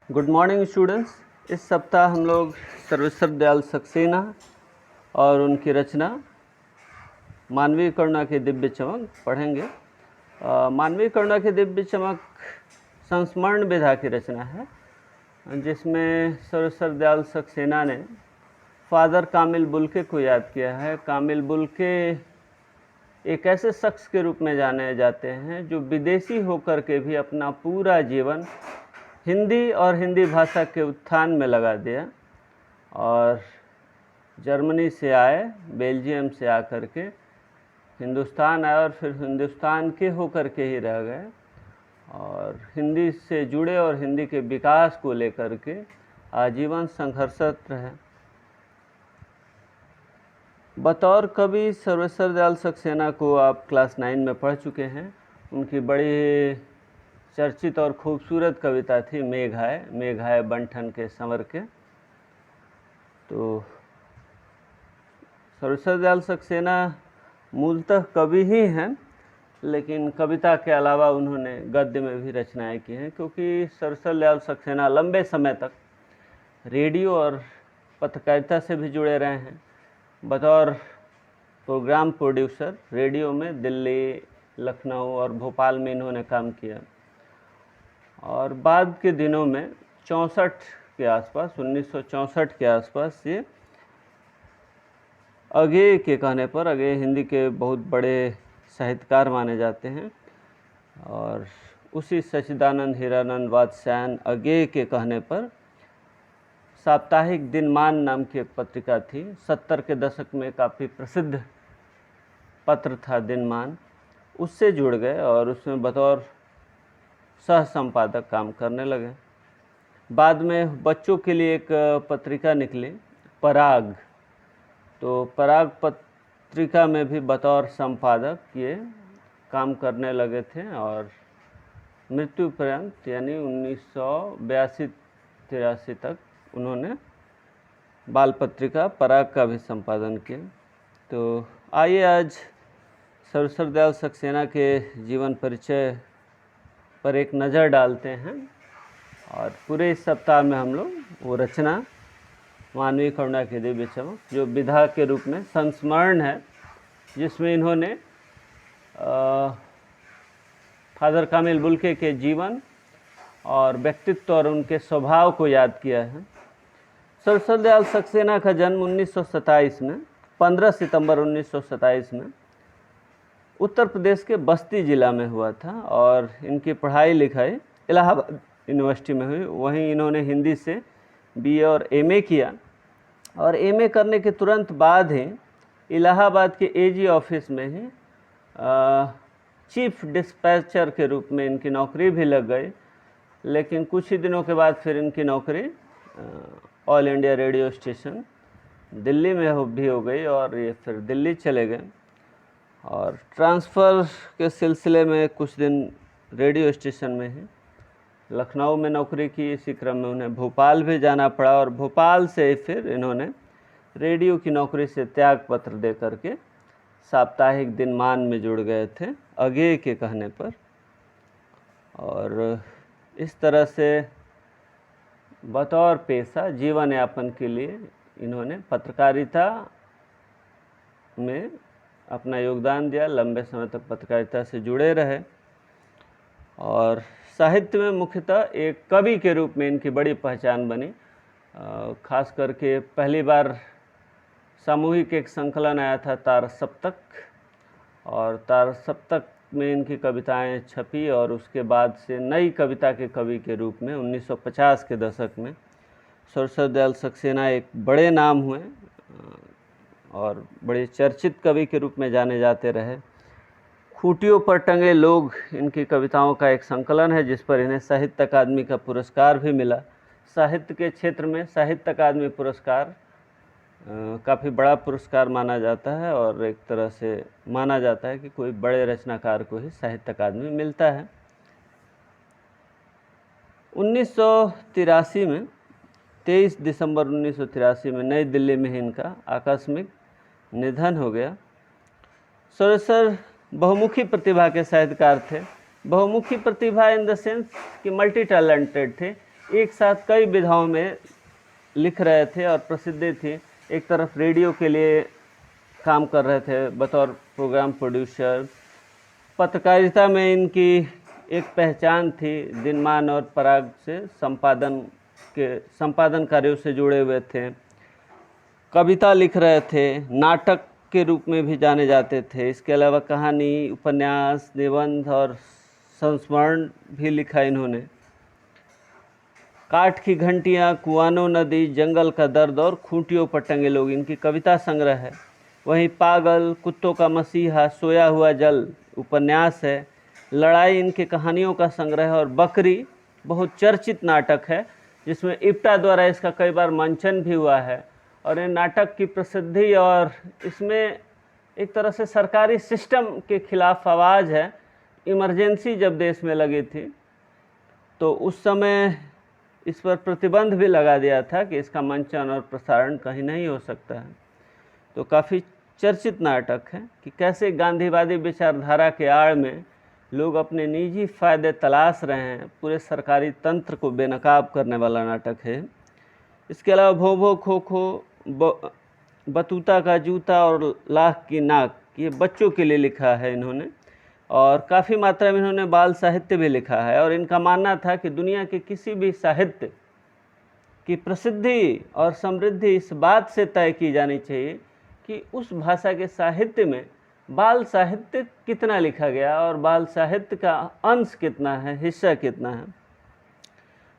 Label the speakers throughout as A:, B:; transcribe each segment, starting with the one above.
A: Good morning students. इस सप्ताह हम लोग सर्वेश्वर दयाल सक्सेना और उनकी रचना मानवीय करुणा की दिव्य चमक पढ़ेंगे। मानवीय करुणा की दिव्य चमक संस्मरण विधा की रचना है, जिसमें सर्वेश्वर दयाल सक्सेना ने फादर कामिल बुल्के को याद किया है। कामिल बुल्के एक ऐसे शख्स के रूप में जाने जाते हैं जो विदेशी होकर के भी अपना पूरा जीवन हिंदी और हिंदी भाषा के उत्थान में लगा दिया और जर्मनी से आए, बेल्जियम से आकर के हिंदुस्तान आए और फिर हिंदुस्तान के होकर के ही रह गए और हिंदी से जुड़े और हिंदी के विकास को लेकर के आजीवन संघर्षरत रहे। बतौर कवि सर्वेश्वर दयाल सक्सेना को आप क्लास 9 में पढ़ चुके हैं। उनकी बड़ी चर्चित और खूबसूरत कविता थी मेघाय, मेघाय बंठन के संवर के। तो सर्वेश्वर दयाल सक्सेना मूलतः कवि ही हैं, लेकिन कविता के अलावा उन्होंने गद्य में भी रचनाएं की हैं, क्योंकि सर्वेश्वर दयाल सक्सेना लंबे समय तक रेडियो और पत्रकारिता से भी जुड़े रहे हैं। बतौर प्रोग्राम प्रोड्यूसर रेडियो में दिल्ली, लखनऊ और भोपाल में इन्होंने काम किया और बाद के दिनों में 64 के आसपास, 1964 के आसपास ये अगेय के कहने पर, अगेय हिंदी के बहुत बड़े साहित्यकार माने जाते हैं और उसी सच्चिदानंद हीरानंद वात्स्यायन अगेय के कहने पर साप्ताहिक दिनमान नाम की एक पत्रिका थी। 70 के दशक में काफ़ी प्रसिद्ध पत्र था दिनमान, उससे जुड़ गए और उसमें बतौर सह संपादक काम करने लगे। बाद में बच्चों के लिए एक पत्रिका निकली पराग, तो पराग पत्रिका में भी बतौर संपादक ये काम करने लगे थे और मृत्यु पर्यंत यानी 1982-83 तक उन्होंने बाल पत्रिका पराग का भी संपादन किया। तो आइए आज सर्वेश्वर दयाल सक्सेना के जीवन परिचय पर एक नज़र डालते हैं और पूरे इस सप्ताह में हम लोग वो रचना मानवीय करुणा की दिव्य चमक, जो विधा के रूप में संस्मरण है, जिसमें इन्होंने फादर कामिल बुल्के के जीवन और व्यक्तित्व और उनके स्वभाव को याद किया है। सर्वेश्वर दयाल सक्सेना का जन्म 1927 में, 15 सितंबर 1927 में उत्तर प्रदेश के बस्ती ज़िला में हुआ था और इनकी पढ़ाई लिखाई इलाहाबाद यूनिवर्सिटी में हुई। वहीं इन्होंने हिंदी से बीए और एमए किया और एमए करने के तुरंत बाद ही इलाहाबाद के एजी ऑफिस में ही चीफ डिस्पैचर के रूप में इनकी नौकरी भी लग गई। लेकिन कुछ ही दिनों के बाद फिर इनकी नौकरी all India radio station Delhi में भी हो गई और ये फिर दिल्ली चले गए और ट्रांसफ़र के सिलसिले में कुछ दिन रेडियो स्टेशन में ही लखनऊ में नौकरी की। इसी क्रम में उन्हें भोपाल भी जाना पड़ा और भोपाल से फिर इन्होंने रेडियो की नौकरी से त्याग पत्र दे करके साप्ताहिक दिनमान में जुड़ गए थे अगेय के कहने पर और इस तरह से बतौर पेशा जीवन यापन के लिए इन्होंने पत्रकारिता में अपना योगदान दिया। लंबे समय तक पत्रकारिता से जुड़े रहे और साहित्य में मुख्यतः एक कवि के रूप में इनकी बड़ी पहचान बनी। खास करके पहली बार सामूहिक एक संकलन आया था तार सप्तक, और तार सप्तक में इनकी कविताएं छपी और उसके बाद से नई कविता के कवि के रूप में 1950 के दशक में सर्वेश्वर दयाल सक्सेना एक बड़े नाम हुए और बड़े चर्चित कवि के रूप में जाने जाते रहे। खूंटियों पर टंगे लोग इनकी कविताओं का एक संकलन है, जिस पर इन्हें साहित्य अकादमी का पुरस्कार भी मिला। साहित्य के क्षेत्र में साहित्य अकादमी पुरस्कार काफ़ी बड़ा पुरस्कार माना जाता है और एक तरह से माना जाता है कि कोई बड़े रचनाकार को ही साहित्य अकादमी मिलता है। 1983 में 23 दिसंबर 1983 में नई दिल्ली में ही इनका आकस्मिक निधन हो गया। सर्वेश्वर बहुमुखी प्रतिभा के साहित्यकार थे। बहुमुखी प्रतिभा इन द सेंस कि मल्टी टैलेंटेड थे। एक साथ कई विधाओं में लिख रहे थे और प्रसिद्धि थी। एक तरफ रेडियो के लिए काम कर रहे थे बतौर प्रोग्राम प्रोड्यूसर, पत्रकारिता में इनकी एक पहचान थी, दिनमान और पराग से संपादन कार्यों से जुड़े हुए थे, कविता लिख रहे थे, नाटक के रूप में भी जाने जाते थे। इसके अलावा कहानी, उपन्यास, निबंध और संस्मरण भी लिखा इन्होंने। काठ की घंटियाँ, कुआनो नदी, जंगल का दर्द और खूंटियों पर टंगे लोग इनकी कविता संग्रह है। वहीं पागल, कुत्तों का मसीहा, सोया हुआ जल उपन्यास है। लड़ाई इनके कहानियों का संग्रह है। और बकरी बहुत चर्चित नाटक है जिसमें इप्टा द्वारा इसका कई बार मंचन भी हुआ है। और ये नाटक की प्रसिद्धि और इसमें एक तरह से सरकारी सिस्टम के खिलाफ आवाज़ है। इमरजेंसी जब देश में लगी थी तो उस समय इस पर प्रतिबंध भी लगा दिया था कि इसका मंचन और प्रसारण कहीं नहीं हो सकता है। तो काफ़ी चर्चित नाटक है कि कैसे गांधीवादी विचारधारा के आड़ में लोग अपने निजी फायदे तलाश रहे हैं। पूरे सरकारी तंत्र को बेनकाब करने वाला नाटक है। इसके अलावा भो भो खो खो, बतूता का जूता और लाख की नाक, ये बच्चों के लिए लिखा है इन्होंने। और काफ़ी मात्रा में इन्होंने बाल साहित्य भी लिखा है। और इनका मानना था कि दुनिया के किसी भी साहित्य की प्रसिद्धि और समृद्धि इस बात से तय की जानी चाहिए कि उस भाषा के साहित्य में बाल साहित्य कितना लिखा गया और बाल साहित्य का अंश कितना है, हिस्सा कितना है।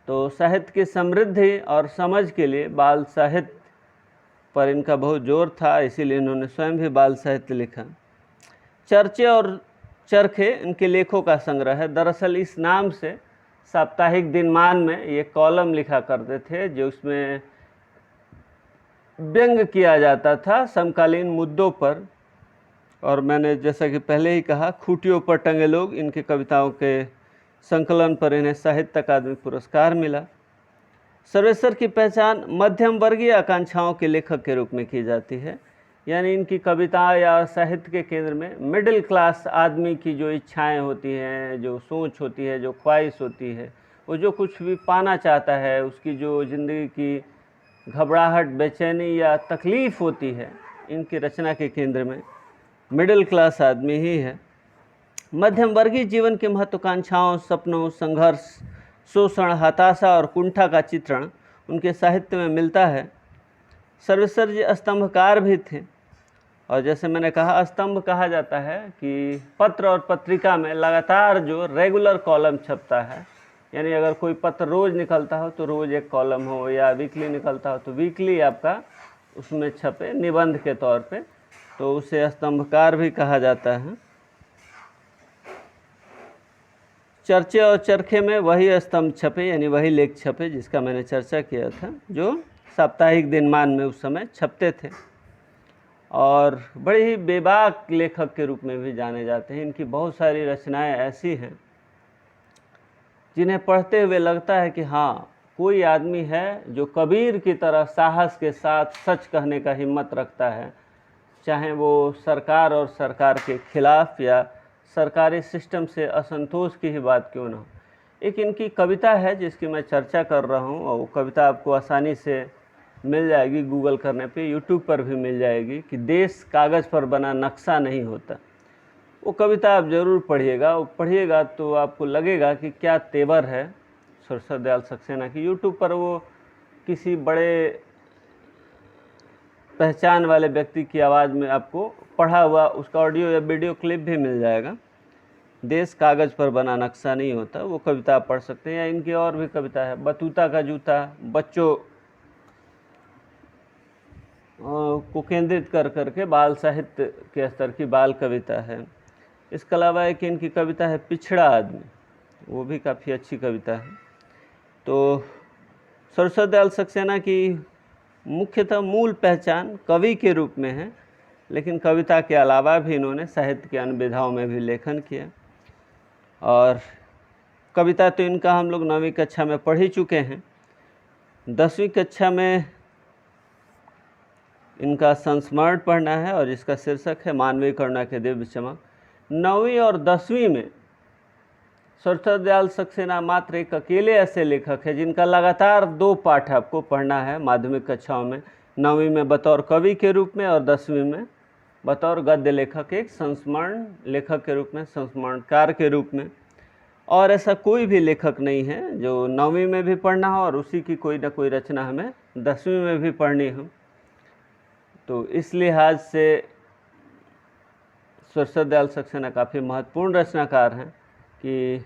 A: तो साहित्य की समृद्धि और समझ के लिए बाल साहित्य पर इनका बहुत जोर था, इसीलिए इन्होंने स्वयं भी बाल साहित्य लिखा। चर्चे और चरखे इनके लेखों का संग्रह है। दरअसल इस नाम से साप्ताहिक दिनमान में ये कॉलम लिखा करते थे जो उसमें व्यंग किया जाता था समकालीन मुद्दों पर। और मैंने जैसा कि पहले ही कहा, खूंटियों पर टंगे लोग इनकी कविताओं के संकलन पर इन्हें साहित्य अकादमी पुरस्कार मिला। सर्वेसर की पहचान मध्यम वर्गीय आकांक्षाओं के लेखक के रूप में की जाती है। यानी इनकी कविता या साहित्य के केंद्र में मिडिल क्लास आदमी की जो इच्छाएं होती हैं, जो सोच होती है, जो ख्वाहिश होती है, वो जो कुछ भी पाना चाहता है, उसकी जो ज़िंदगी की घबराहट, बेचैनी या तकलीफ़ होती है, इनकी रचना के केंद्र में मिडिल क्लास आदमी ही है। मध्यम वर्गीय जीवन की महत्वाकांक्षाओं, सपनों, संघर्ष, शोषण, हताशा और कुंठा का चित्रण उनके साहित्य में मिलता है। सर्वेसर जी स्तंभकार भी थे। और जैसे मैंने कहा, स्तंभ कहा जाता है कि पत्र और पत्रिका में लगातार जो रेगुलर कॉलम छपता है, यानी अगर कोई पत्र रोज़ निकलता हो तो रोज़ एक कॉलम हो, या वीकली निकलता हो तो वीकली आपका उसमें छपे निबंध के तौर पे, तो उसे स्तंभकार भी कहा जाता है। चर्चे और चरखे में वही स्तंभ छपे, यानी वही लेख छपे जिसका मैंने चर्चा किया था, जो साप्ताहिक दिनमान में उस समय छपते थे। और बड़े ही बेबाक लेखक के रूप में भी जाने जाते हैं। इनकी बहुत सारी रचनाएं ऐसी हैं जिन्हें पढ़ते हुए लगता है कि हाँ, कोई आदमी है जो कबीर की तरह साहस के साथ सच कहने का हिम्मत रखता है, चाहे वो सरकार और सरकार के खिलाफ या सरकारी सिस्टम से असंतोष की ही बात क्यों ना हो। एक इनकी कविता है जिसकी मैं चर्चा कर रहा हूँ, और वो कविता आपको आसानी से मिल जाएगी, गूगल करने पे, यूट्यूब पर भी मिल जाएगी, कि देश कागज़ पर बना नक्शा नहीं होता। वो कविता आप ज़रूर पढ़िएगा। वो पढ़िएगा तो आपको लगेगा कि क्या तेवर है सुरसर दयाल सक्सेना की। यूट्यूब पर वो किसी बड़े पहचान वाले व्यक्ति की आवाज़ में आपको पढ़ा हुआ उसका ऑडियो या वीडियो क्लिप भी मिल जाएगा। देश कागज़ पर बना नक्शा नहीं होता, वो कविता आप पढ़ सकते हैं। या इनकी और भी कविता है, बतूता का जूता, बच्चों को केंद्रित कर करके बाल साहित्य के स्तर की बाल कविता है। इसके अलावा एक इनकी कविता है पिछड़ा आदमी, वो भी काफ़ी अच्छी कविता है। तो सुरसर दयाल सक्सेना की मुख्यतः मूल पहचान कवि के रूप में है, लेकिन कविता के अलावा भी इन्होंने साहित्य के अन्य विधाओं में भी लेखन किया। और कविता तो इनका हम लोग 9वीं कक्षा में पढ़ ही चुके हैं। 10वीं कक्षा में इनका संस्मरण पढ़ना है और जिसका शीर्षक है मानवीय करुणा के दिव्य चमक। 9वीं और 10वीं में सर दयाल सक्सेना मात्र एक अकेले ऐसे लेखक हैं जिनका लगातार 2 पाठ आपको पढ़ना है माध्यमिक कक्षाओं में, 9वीं में बतौर कवि के रूप में और 10वीं में बतौर गद्य लेखक, एक संस्मरण लेखक के रूप में, संस्मरणकार के रूप में। और ऐसा कोई भी लेखक नहीं है जो 9वीं में भी पढ़ना हो और उसी की कोई ना कोई रचना हमें 10वीं में भी पढ़नी हो। तो इस लिहाज से सर दयाल सक्सेना काफ़ी महत्वपूर्ण रचनाकार हैं कि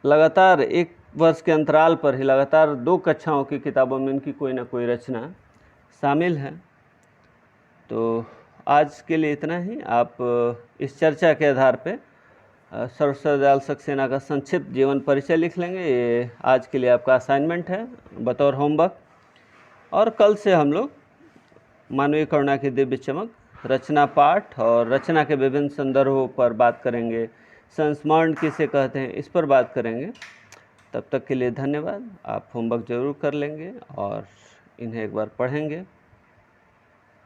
A: लगातार 1 वर्ष के अंतराल पर ही लगातार 2 कक्षाओं की किताबों में इनकी कोई ना कोई रचना शामिल है। तो आज के लिए इतना ही। आप इस चर्चा के आधार पे सर दयाल सक्सेना का संक्षिप्त जीवन परिचय लिख लेंगे। ये आज के लिए आपका असाइनमेंट है बतौर होमवर्क। और कल से हम लोग मानवीय करुणा की दिव्य चमक रचना पाठ और रचना के विभिन्न संदर्भों पर बात करेंगे, संस्मरण किसे कहते हैं इस पर बात करेंगे। तब तक के लिए धन्यवाद। आप होमवर्क ज़रूर कर लेंगे और इन्हें एक बार पढ़ेंगे।